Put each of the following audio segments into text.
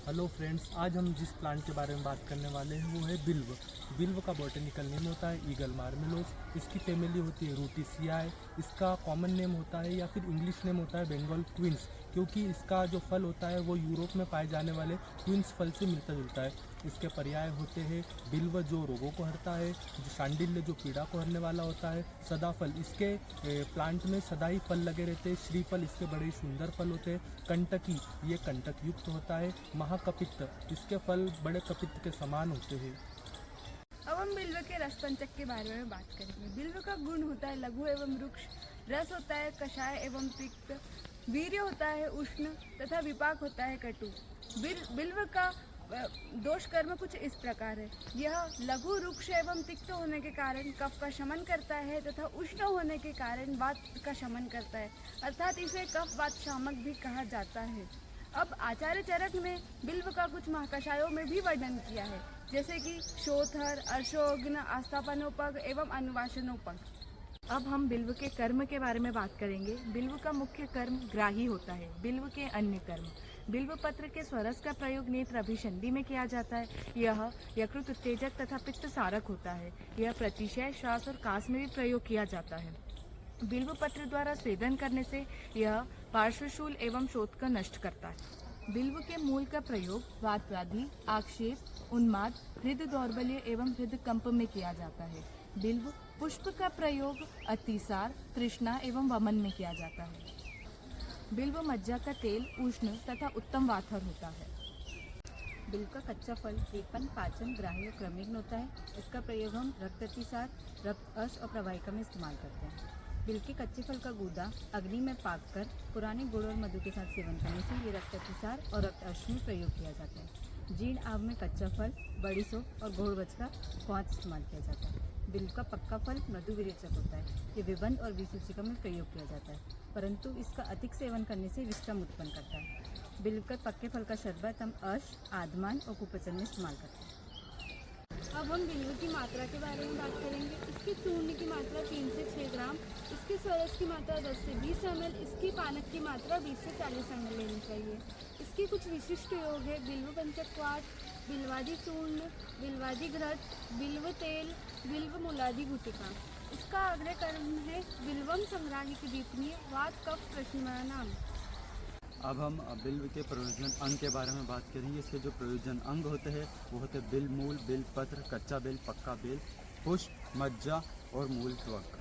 Hello friends, आज हम जिस प्लांट के बारे में बात करने वाले हैं वो है बिल्व। बिल्व का बॉटनिकल नेम होता है ईगल मार्मेलोस। इसकी फैमिली होती है रूटिसियाए। इसका कॉमन नेम होता है या फिर इंग्लिश नेम होता है बंगाल ट्विंस, क्योंकि इसका जो फल होता है वो यूरोप में पाए जाने वाले ट्विंस फल से मिलता जुलता है। इसके पर्याय होते हैं बिल्व जो रोगों को हरता है, जो शांडिल्य जो कीड़ा को हरने वाला होता है, सदाफल इसके प्लांट में सदा ही फल लगे रहते हैं, श्रीफल इसके बड़े ही सुंदर फल होते हैं, कंटकी ये कंटक युक्त होता है, महाकपित्त इसके फल बड़े कपित्त के समान होते हैं। अब हम बिल्व के रस पंचक के बारे में बात करेंगे। बिल्व का गुण होता है लघु एवं रुक्ष, रस होता है कषाय एवं पित्त, वीर्य होता है उष्ण तथा विपाक होता है कटु। बिल्व का दोष कर्म कुछ इस प्रकार है। यह लघु रुक्ष एवं तिक्त होने के कारण कफ का शमन करता है तथा उष्ण होने के कारण वात का शमन करता है, अर्थात इसे कफ वात शामक भी कहा जाता है। अब आचार्य चरक ने बिल्व का कुछ महाकषायों में भी वर्णन किया है, जैसे कि शोथर, अर्शोग्न, आस्थापनोपग एवं अनुवासनोपग। अब हम बिल्व के कर्म के बारे में बात करेंगे। बिल्व का मुख्य कर्म ग्राही होता है। बिल्व के अन्य कर्म: बिल्व पत्र के स्वरस का प्रयोग नेत्र अभिसंधि में किया जाता है। यह यकृत उत्तेजक तथा पित्त सारक होता है। यह प्रतिशय, श्वास और कास में भी प्रयोग किया जाता है। बिल्व पत्र द्वारा स्वेदन करने से यह पार्श्वशूल एवं शोथ का नष्ट करता है। बिल्व के मूल का प्रयोग वात व्याधि, आक्षेप, उन्माद, हृदय दौर्बल्य एवं हृदय कंप में किया जाता है। बिल्व पुष्प का प्रयोग अतिसार, तृष्णा एवं वमन में किया जाता है। बिल्व मज्जा का तेल उष्ण तथा उत्तम वाथर होता है। बिल्व का कच्चा फल लेपन, पाचन, ग्राह्य और क्रमिक होता है। इसका प्रयोग हम रक्त अतिसार, रक्त अश और प्रवाहिका में इस्तेमाल करते हैं। बिल्व के कच्चे फल का गूदा अग्नि में पाककर पुराने गुड़ और मधु के साथ सेवन करने से ये रक्त अतिसार और रक्त अश में प्रयोग किया जाता है। जीर्ण आव में कच्चा फल, बड़ी सौंफ और घोड़वच का क्वाथ इस्तेमाल किया जाता है। बिल्व का पक्का फल मृदु विरेचक होता है। ये विबंध और विसूचिका में प्रयोग किया जाता है, परंतु इसका अधिक सेवन करने से विषम उत्पन्न करता है। बिल्व के पक्के फल का शरबत हम अश, आदमान और कुपचन में इस्तेमाल करते हैं। अब हम बिल्व की मात्रा के बारे में बात करेंगे। इसके चूर्ण की मात्रा 3 से 6 ग्राम, इसके सरस की मात्रा 10 से 20 ml, इसकी पानक की मात्रा 20 से 40 ml लेनी चाहिए। इसके कुछ विशिष्ट योग है: बिल्व पंचक्वाट, बिल्वादि चूर्ण, बिल्वादि घृत, बिल्व तेल, बिल्व मूलादि गुटिका। इसका अग्रय कर्म है बिल्वम संग्राहिक दीपनीय वात कफ प्रशमनाम। अब हम बिल्व के प्रयोजन अंग के बारे में बात करेंगे। इसके जो प्रयोजन अंग होते हैं वो होते हैं बिल्व मूल, बिल्व पत्र, कच्चा बेल, पक्का बेल, पुष्प, मज्जा और मूल त्वक।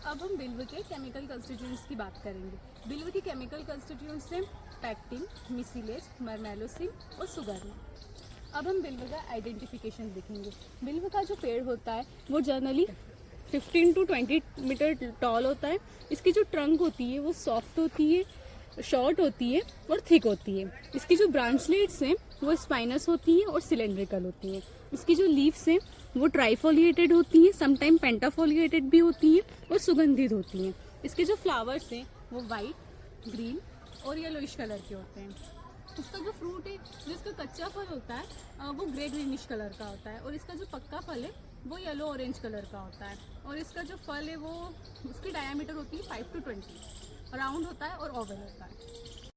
अब हम बिल्व के केमिकल कंस्टिट्यूएंट्स की बात करेंगे। बिल्व की केमिकल कंस्टिट्यूएंट्स हैं पैक्टिन, मिसिलेज, मरमेलोसिन और सुगर्न। अब हम बिल्व का आइडेंटिफिकेशन देखेंगे। बिल्व का जो पेड़ होता है वो जनरली 15 to 20 मीटर टॉल होता है। इसकी जो ट्रंक होती है वो सॉफ्ट होती है, शॉर्ट होती है और थिक होती है। इसकी जो ब्रांचलेट्स हैं वो स्पाइनस होती हैं और सिलेंड्रिकल होती हैं। इसकी जो लीव्स हैं वो ट्राइफोलिएटेड होती हैं, समटाइम पेंटाफोलिएटेड भी होती हैं और सुगंधित होती हैं। इसके जो फ्लावर्स हैं वो वाइट, ग्रीन और येलोइश कलर के होते हैं। इसका जो फ्रूट है, जो इसका कच्चा फल होता है वो ग्रे ग्रीनिश कलर का होता है और इसका जो पक्का फल है वो येलो ऑरेंज कलर का होता है। और इसका जो फल है वो उसकी डायमीटर होती है 5 to 20, राउंड होता है और ओवल होता है।